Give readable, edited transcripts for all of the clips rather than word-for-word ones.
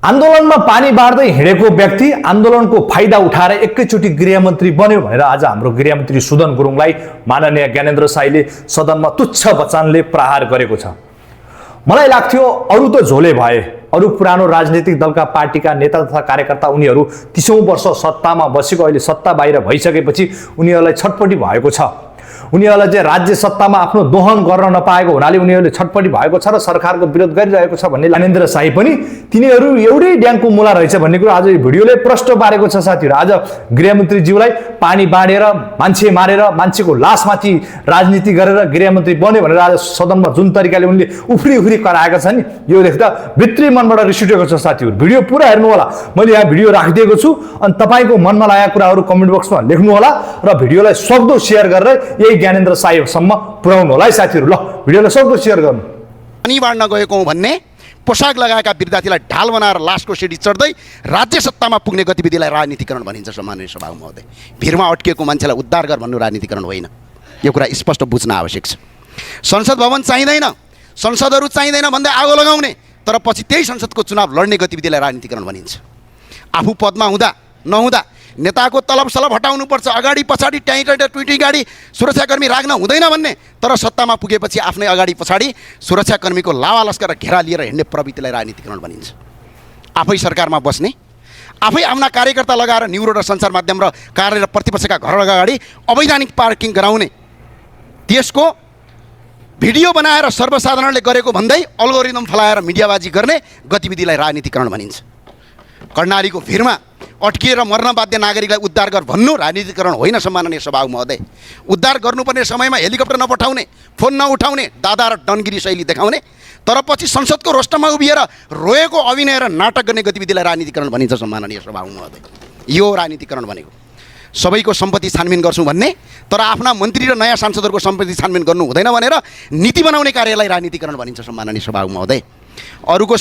आन्दोलनमा पानी बाँड्दै हिँडेको व्यक्ति आन्दोलनको फाइदा उठाएर एकैचोटि गृहमन्त्री बन्यो भनेर आज हाम्रो गृहमन्त्री सुदन गुरुङलाई माननीय ज्ञानेन्द्र साईले सदनमा तुच्छ वचनले प्रहार गरेको छ। मलाई लाग्थ्यो अरु त झोले भए, अरु पुरानो राजनीतिक दलका पार्टीका नेता तथा कार्यकर्ता उनीहरू 30औं वर्ष सत्तामा बसेको अहिले सत्ता बाहिर भइसकेपछि उनीहरूलाई छटपटी भएको छ। उनीहरूलाई चाहिँ राज्य सत्तामा आफ्नो दोहन गर्न नपाएको हुनाले उनीहरूले छटपटी भएको छ र सरकारको विरोध गरिरहेको छ भन्ने ज्ञानेन्द्र साई पनि तिनीहरू एउटै ड्याङको मुला रहेछ भन्ने कुरा आज यो भिडियोले प्रश्न पारेको छ। साथीहरू, आज गृहमन्त्रीज्यूलाई पानी बाँडेर मान्छे मारेर मान्छेको लासमाथि राजनीति गरेर गृहमन्त्री बन्यो भनेर आज सदनमा जुन तरिकाले उनले उफ्री कराएका छन् नि, यो देख्दा भित्री मनबाट रिस उठेको छ। साथीहरू, भिडियो पुरा हेर्नु होला। मैले यहाँ भिडियो राखिदिएको छु अनि तपाईको मनमा लागेका कुराहरू कमेन्ट बक्समा लेख्नु होला र भिडियोलाई सक्दो सेयर गरेर यही ज्ञानेन्द्र साईसम्म पुर्याउनु होला है साथीहरू। ल, भिडियोलाई सक्दो सेयर गर्नु। पानी बाँड्न गएको भन्ने पोसाक लगाएका विद्यार्थीलाई ढाल बनाएर लासको सिडी चढ्दै राज्य सत्तामा पुग्ने गतिविधिलाई राजनीतिकरण भनिन्छ। सम्माननीय सभा महोदय, भिरमा अड्किएको मान्छेलाई उद्धार गर भन्नु राजनीतिकरण होइन। यो कुरा स्पष्ट बुझ्न आवश्यक छ। संसद भवन चाहिँदैन, संसदहरू चाहिँदैन भन्दै आगो लगाउने तर पछि त्यही संसदको चुनाव लड्ने गतिविधिलाई राजनीतिकरण भनिन्छ। आफू पदमा हुँदा नहुँदा नेताको तलब सलब हटाउनुपर्छ, अगाडि पछाडि ट्विटी गाडी सुरक्षाकर्मी राख्न हुँदैन भन्ने, तर सत्तामा पुगेपछि आफ्नै अगाडि पछाडि सुरक्षाकर्मीको लावा लस्कर घेरा लिएर हिँड्ने प्रवृत्तिलाई राजनीतिकरण भनिन्छ। आफै सरकारमा बस्ने, आफै आफ्ना कार्यकर्ता लगाएर न्युरो र सञ्चार माध्यम र कार्य र प्रतिपक्षका घर अगाडि अवैधानिक पार्किङ गराउने, त्यसको भिडियो बनाएर सर्वसाधारणले गरेको भन्दै अल्गोरिदम फलाएर मिडियाबाजी गर्ने गतिविधिलाई राजनीतिकरण भनिन्छ। कर्णालीको भिरमा अड्किएर मर्न बाध्य नागरिकलाई उद्धार गर भन्नु राजनीतिकरण होइन। सम्माननीय सभामुख महोदय, उद्धार गर्नुपर्ने समयमा हेलिकप्टर नपठाउने, फोन नउठाउने, दादा र डनगिरी शैली देखाउने तर पछि संसदको रोस्टरमा उभिएर रोएको अभिनय र नाटक गर्ने गतिविधिलाई राजनीतिकरण भनिन्छ। सम्माननीय सभामुख महोदय, यो राजनीतिकरण भनेको सबैको सम्पत्ति छानबिन गर्छौँ भन्ने तर आफ्ना मन्त्री र नयाँ सांसदहरूको सम्पत्ति छानबिन गर्नु हुँदैन भनेर नीति बनाउने कार्यलाई राजनीतिकरण भनिन्छ। सम्माननीय सभामुख महोदय, अरूको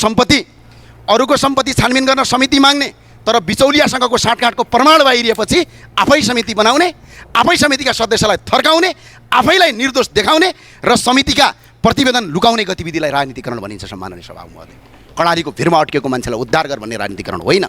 सम्पत्ति छानबिन गर्न समिति माग्ने तर बिचौलियासँगको साँठगाँठको प्रमाण बाहिरिएपछि आफै समिति बनाउने, आफै समितिका सदस्यलाई थर्काउने, आफैलाई निर्दोष देखाउने र समितिका प्रतिवेदन लुकाउने गतिविधिलाई राजनीतिकरण भनिन्छ। सम्माननीय सभामुख महोदय, कर्णालीको भिरमा अड्किएको मान्छेलाई उद्धार गर भन्ने राजनीतिकरण होइन।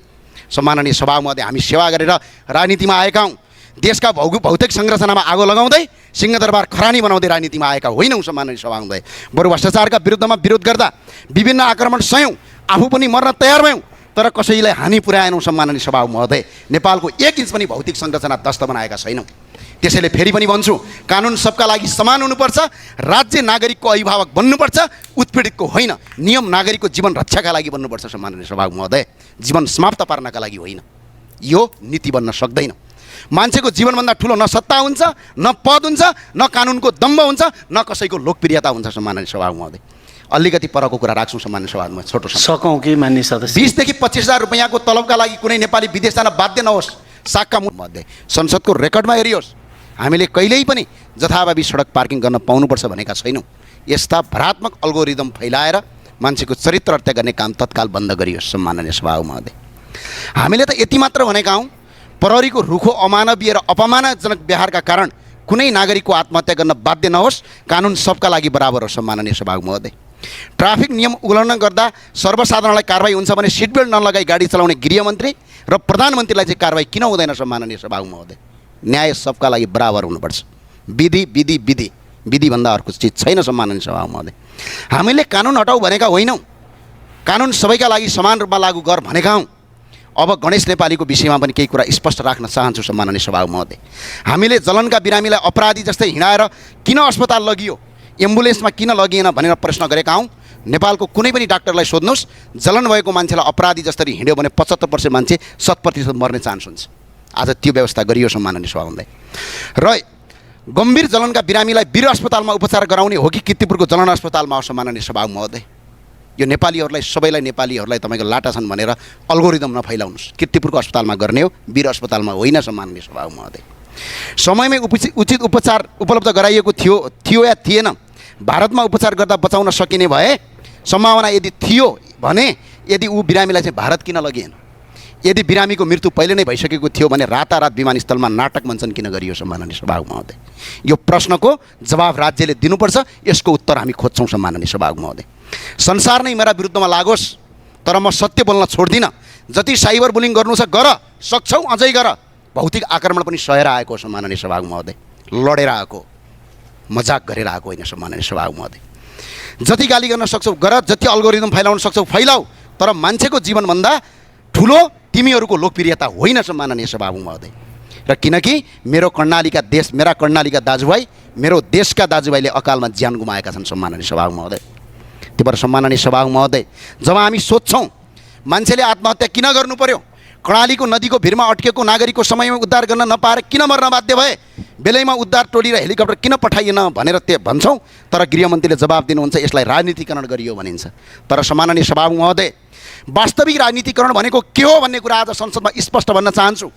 सम्माननीय सभामुख महोदय, हामी सेवा गरेर राजनीतिमा आएका हौँ। देशका भौतिक संरचनामा आगो लगाउँदै सिंहदरबार खरानी बनाउँदै राजनीतिमा आएका होइनौँ। सम्माननीय सभामुख महोदय, बरु भ्रष्टाचारका विरुद्धमा विरोध गर्दा विभिन्न आक्रमण सयौँ, आफू पनि मर्न तयार भयौँ तर कसैलाई हानि पुर्याएनौँ। सम्माननीय सभामुख महोदय, नेपालको 1 इन्च पनि भौतिक संरचना ध्वस्त बनाएका छैनौँ। त्यसैले फेरि पनि भन्छु, कानुन सबका लागि समान हुनुपर्छ, राज्य नागरिकको अभिभावक बन्नुपर्छ, उत्पीडितको होइन। नियम नागरिकको जीवन रक्षाका लागि बन्नुपर्छ। सम्माननीय सभामुख महोदय, जीवन समाप्त पार्नका लागि होइन। यो नीति बन्न सक्दैन। मान्छेको जीवनभन्दा ठुलो न सत्ता हुन्छ, न पद हुन्छ, न कानुनको दम्ब हुन्छ, न कसैको लोकप्रियता हुन्छ। सम्माननीय सभामुख महोदय, अलिकति परको कुरा राख्छौँ। सम्माननीय सभामा छोटो सकौँ कि मान्य सदस्य 20 देखि 25,000 रुपैयाँको तलबका लागि कुनै नेपाली विदेश जान बाध्य नहोस्। सागका मध्ये संसदको रेकर्डमा हेरियोस्, हामीले कहिल्यै पनि जथाभावी सडक पार्किङ गर्न पाउनुपर्छ भनेका छैनौँ। यस्ता भरात्मक अल्गोरिदम फैलाएर मान्छेको चरित्र हत्या गर्ने काम तत्काल बन्द गरियोस्। सम्माननीय सभामुख महोदय, हामीले त यति मात्र भनेका हौँ, प्रहरीको रुखो अमानवीय र अपमानजनक व्यवहारका कारण कुनै नागरिकको आत्महत्या गर्न बाध्य नहोस्। कानुन सबका लागि बराबर हो। सम्माननीय सभामुख महोदय, ट्राफिक नियम उल्लङ्घन गर्दा सर्वसाधारणलाई कारवाही हुन्छ भने सिट बेल्ट नलगाई गाडी चलाउने गृहमन्त्री र प्रधानमन्त्रीलाई चाहिँ कारवाही किन हुँदैन? सम्माननीय सभामुख महोदय, न्याय सबका लागि बराबर हुनुपर्छ। विधि विधि विधि विधिभन्दा अर्को चिज छैन। सम्माननीय सभामुख महोदय, हामीले कानुन हटाऊ भनेका होइनौँ, कानुन सबैका लागि समान रूपमा लागू गर भनेका हौँ। अब गणेश नेपालीको विषयमा पनि केही कुरा स्पष्ट राख्न चाहन्छु। सम्माननीय सभामुख महोदय, हामीले जलनका बिरामीलाई अपराधी जस्तै हिँडाएर किन अस्पताल लगियो, एम्बुलेन्समा किन लगिएन भनेर प्रश्न गरेका हौँ। नेपालको कुनै पनि डाक्टरलाई सोध्नुहोस्, जलन भएको मान्छेलाई अपराधी जसरी हिँड्यो भने 75% मान्छे 100% मर्ने चान्स हुन्छ। आज त्यो व्यवस्था गरियो। सम्माननीय सभामुख महोदय, र गम्भीर जलनका बिरामीलाई वीर अस्पतालमा उपचार गराउने हो कि किर्तिपुरको जलन अस्पतालमा हो? सम्माननीय सभामुख महोदय, यो नेपालीहरूलाई सबैलाई नेपालीहरूलाई तपाईँको लाटा छन् भनेर अल्गोरिदम नफैलाउनुहोस्। किर्तिपुरको अस्पतालमा गर्ने हो, वीर अस्पतालमा होइन। सम्माननीय सभामुख महोदय, समयमै उचित उपचार उपलब्ध गराइएको थियो या थिएन? भारतमा उपचार गर्दा बचाउन सकिने भए सम्भावना यदि थियो भने यदि ऊ बिरामीलाई चाहिँ भारत किन लगिएन? यदि बिरामीको मृत्यु पहिले नै भइसकेको थियो भने रातारात विमानस्थलमा नाटक मञ्चन किन गरियो? सम्माननीय सभामुख महोदय, यो प्रश्नको जवाब राज्यले दिनुपर्छ। यसको उत्तर हामी खोज्छौँ। सम्माननीय सभामुख महोदय, संसार नै मेरा विरुद्धमा लागोस् तर म सत्य बोल्न छोड्दिनँ। जति साइबर बुलिङ गर्नु छ गर, सक्छौ अझै गर। भौतिक आक्रमण पनि सहेर आएको हो सम्माननीय सभामुख महोदय, लडेर आएको, मजाक गरेर आएको होइन सम्माननीय सभामुख महोदय। जति गाली गर्न सक्छौ गर, जति अल्गोरिदम फैलाउन सक्छौ फैलाऊ, तर मान्छेको जीवनभन्दा ठुलो तिमीहरूको लोकप्रियता होइन सम्माननीय सभामुख महोदय। र किनकि मेरा कर्णालीका दाजुभाइ, मेरो देशका दाजुभाइले अकालमा ज्यान गुमाएका छन् सम्माननीय सभामुख महोदय। त्यही भएर सम्माननीय सभामुख महोदय, जब हामी सोध्छौँ मान्छेले आत्महत्या किन गर्नु पर्यो, कर्णालीको नदीको भिरमा अड्केको नागरिकको समयमा उद्धार गर्न नपाएर किन मर्न बाध्य भए, बेलैमा उद्धार टोली र हेलिकप्टर किन पठाइएन भनेर भन्छौँ, तर गृहमन्त्रीले जवाब दिनुहुन्छ यसलाई राजनीतिकरण गरियो भनिन्छ। तर सम्माननीय सभामुख महोदय, वास्तविक राजनीतिकरण भनेको के हो भन्ने कुरा आज संसदमा स्पष्ट भन्न चाहन्छु।